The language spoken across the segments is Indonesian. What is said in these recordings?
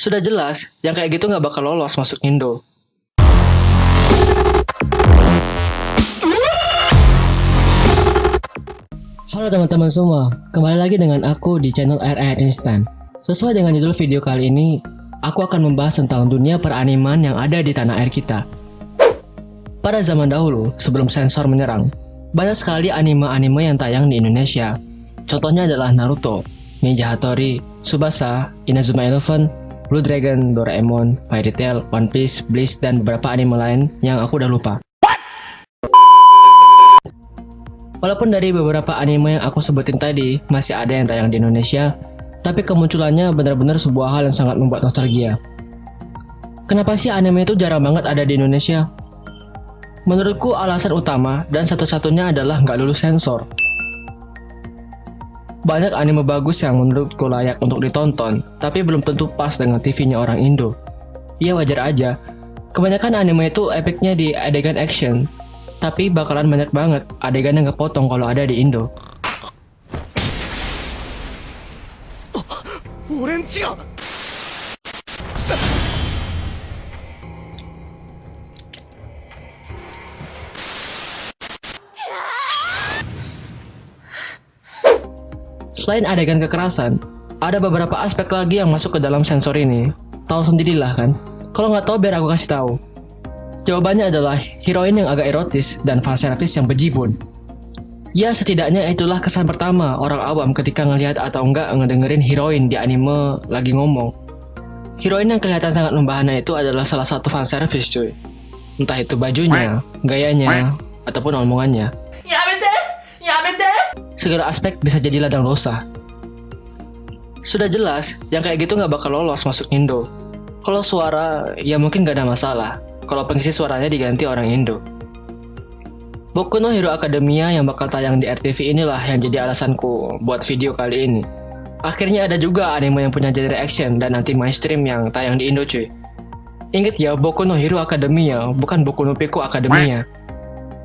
Sudah jelas, yang kayak gitu nggak bakal lolos masuk Indo. Halo teman-teman semua, kembali lagi dengan aku di channel RR Instant. Sesuai dengan judul video kali ini, aku akan membahas tentang dunia peraniman yang ada di tanah air kita. Pada zaman dahulu, sebelum sensor menyerang, banyak sekali anime-anime yang tayang di Indonesia. Contohnya adalah Naruto, Ninja Hattori, Tsubasa, Inazuma Eleven, Blue Dragon, Doraemon, Fairy Tail, One Piece, Bleach, dan beberapa anime lain yang aku udah lupa. Walaupun dari beberapa anime yang aku sebutin tadi masih ada yang tayang di Indonesia, tapi kemunculannya benar-benar sebuah hal yang sangat membuat nostalgia. Kenapa sih anime itu jarang banget ada di Indonesia? Menurutku alasan utama dan satu-satunya adalah nggak lulus sensor. Banyak anime bagus yang menurutku layak untuk ditonton, tapi belum tentu pas dengan TV-nya orang Indo. Ya wajar aja, kebanyakan anime itu epicnya di adegan action, tapi bakalan banyak banget adegan yang kepotong kalau ada di Indo. Selain adegan kekerasan, ada beberapa aspek lagi yang masuk ke dalam sensor ini. Tahu sendirilah kan? Kalau nggak tahu biar aku kasih tahu. Jawabannya adalah heroin yang agak erotis dan fanservice yang bejibun. Ya setidaknya itulah kesan pertama orang awam ketika ngelihat atau enggak ngedengerin heroin di anime lagi ngomong. Heroin yang kelihatan sangat membahana itu adalah salah satu fanservice cuy. Entah itu bajunya, gayanya, ataupun omongannya. Segala aspek bisa jadi ladang dosa. Sudah jelas, yang kayak gitu nggak bakal lolos masuk Indo. Kalau suara, ya mungkin nggak ada masalah. Kalau pengisi suaranya diganti orang Indo. Boku no Hero Academia yang bakal tayang di RTV inilah yang jadi alasanku buat video kali ini. Akhirnya ada juga anime yang punya genre action dan anti mainstream yang tayang di Indo cuy. Ingat ya, Boku no Hero Academia, bukan Boku no Pico Academia.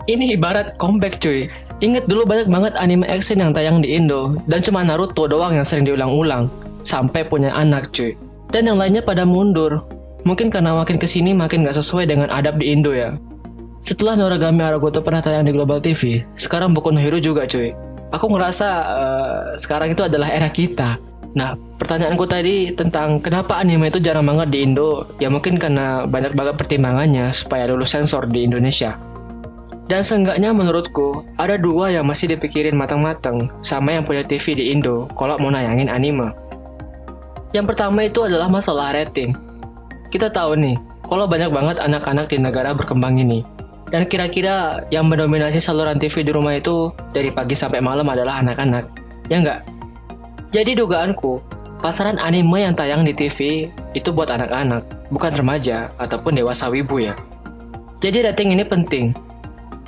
Ini ibarat comeback cuy. Ingat dulu banyak banget anime action yang tayang di Indo, dan cuma Naruto doang yang sering diulang-ulang, sampai punya anak cuy. Dan yang lainnya pada mundur. Mungkin karena makin kesini makin gak sesuai dengan adab di Indo ya. Setelah Noragami Aragoto pernah tayang di Global TV, sekarang Boku no Hero juga cuy. Aku ngerasa sekarang itu adalah era kita. Nah, pertanyaanku tadi tentang kenapa anime itu jarang banget di Indo, ya mungkin karena banyak banget pertimbangannya supaya lulus sensor di Indonesia. Dan seenggaknya menurutku, ada dua yang masih dipikirin matang-matang sama yang punya TV di Indo kalau mau nayangin anime. Yang pertama itu adalah masalah rating. Kita tahu nih, kalau banyak banget anak-anak di negara berkembang ini. Dan kira-kira yang mendominasi saluran TV di rumah itu dari pagi sampai malam adalah anak-anak. Ya enggak? Jadi dugaanku, pasaran anime yang tayang di TV itu buat anak-anak, bukan remaja ataupun dewasa wibu ya. Jadi rating ini penting.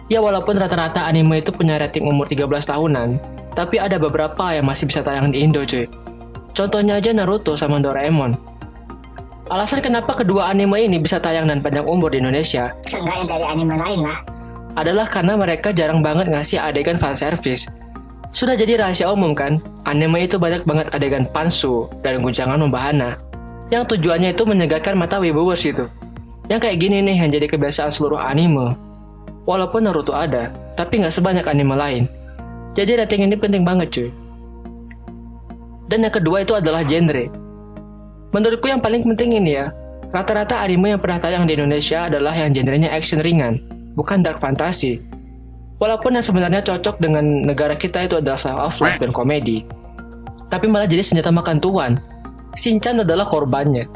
Ya walaupun rata-rata anime itu punya rating umur 13 tahunan, tapi ada beberapa yang masih bisa tayang di Indo cuy. Contohnya aja Naruto sama Doraemon. Alasan kenapa kedua anime ini bisa tayang dan panjang umur di Indonesia, seenggaknya dari anime lain lah, adalah karena mereka jarang banget ngasih adegan fanservice. Sudah jadi rahasia umum kan, anime itu banyak banget adegan pansu dan guncangan membahana, yang tujuannya itu menyegarkan mata wibuwers itu. Yang kayak gini nih yang jadi kebiasaan seluruh anime. Walaupun Naruto ada, tapi nggak sebanyak anime lain. Jadi rating ini penting banget cuy. Dan yang kedua itu adalah genre. Menurutku yang paling penting ini ya, rata-rata anime yang pernah tayang di Indonesia adalah yang genrenya action ringan, bukan dark fantasy. Walaupun yang sebenarnya cocok dengan negara kita itu adalah slice of life dan komedi, tapi malah jadi senjata makan tuan. Shinchan adalah korbannya.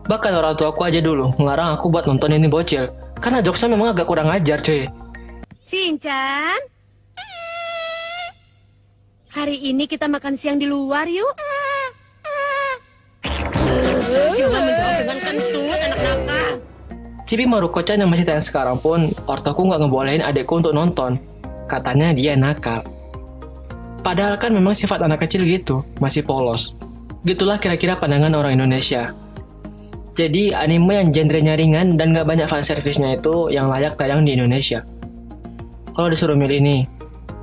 Bahkan orang tuaku aja dulu ngelarang aku buat nonton ini bocil, karena jokesnya memang agak kurang ajar cuy. Shinchan, hari ini kita makan siang di luar yuk. Cuma menjawab dengan kentut anak nakal. Chibi Maruko-chan yang masih tayang sekarang pun, ortoku nggak ngebolehin adekku untuk nonton. Katanya dia nakal. Padahal kan memang sifat anak kecil gitu, masih polos. Gitulah kira-kira pandangan orang Indonesia. Jadi anime yang genrenya ringan dan nggak banyak fanservice-nya itu yang layak tayang di Indonesia. Kalau disuruh milih nih,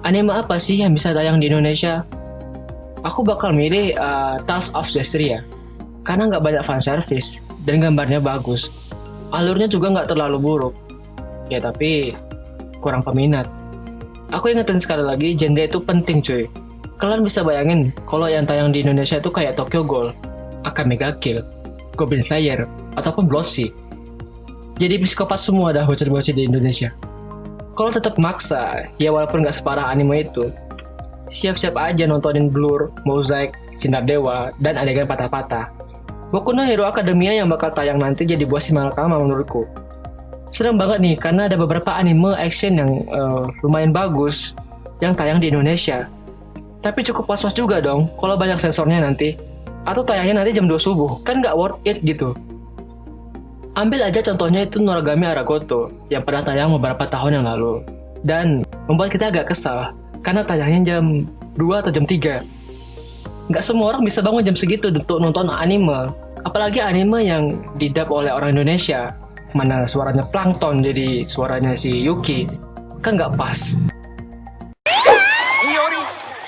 anime apa sih yang bisa tayang di Indonesia? Aku bakal milih Tales of Zestiria. karena nggak banyak fan service dan gambarnya bagus. Alurnya juga nggak terlalu buruk. Ya tapi kurang peminat. Aku ingetin sekali lagi, genre itu penting cuy. Kalian bisa bayangin kalau yang tayang di Indonesia itu kayak Tokyo Ghoul, Akame ga Kill, Goblin Slayer, ataupun Bloodshot. Jadi psikopat semua dah bocil-bocil di Indonesia. Kalau tetap maksa, ya walaupun nggak separah anime itu, siap-siap aja nontonin Blur, Mosaic, Sinar Dewa, dan adegan patah-patah. Boku no Hero Academia yang bakal tayang nanti jadi buah si malakama menurutku. Serem banget nih, karena ada beberapa anime action yang lumayan bagus yang tayang di Indonesia. Tapi cukup was-was juga dong kalau banyak sensornya nanti. Atau tayangnya nanti jam 2 subuh, kan nggak worth it gitu. Ambil aja contohnya itu Noragami Aragoto yang pernah tayang beberapa tahun yang lalu. Dan membuat kita agak kesal, karena tayangnya jam 2 atau jam 3. Nggak semua orang bisa bangun jam segitu untuk nonton anime. Apalagi anime yang didub oleh orang Indonesia. Mana suaranya Plankton jadi suaranya si Yuki. Kan nggak pas.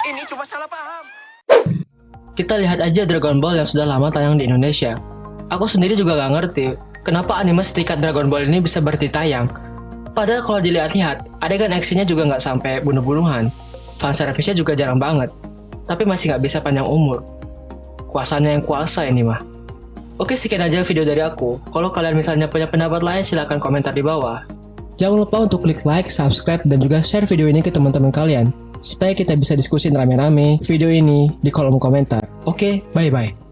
Ini cuma salah paham. Kita lihat aja Dragon Ball yang sudah lama tayang di Indonesia. Aku sendiri juga nggak ngerti kenapa anime setingkat Dragon Ball ini bisa berhenti tayang. Padahal kalau dilihat-lihat, adegan aksinya juga nggak sampai bunuh-bunuhan. Fanservice-nya juga jarang banget. Tapi masih nggak bisa panjang umur. Kuasanya yang kuasa ini mah. Oke, sekian aja video dari aku. Kalau kalian misalnya punya pendapat lain, silahkan komentar di bawah. Jangan lupa untuk klik like, subscribe, dan juga share video ini ke teman-teman kalian. Supaya kita bisa diskusi rame-rame video ini di kolom komentar. Oke, bye-bye.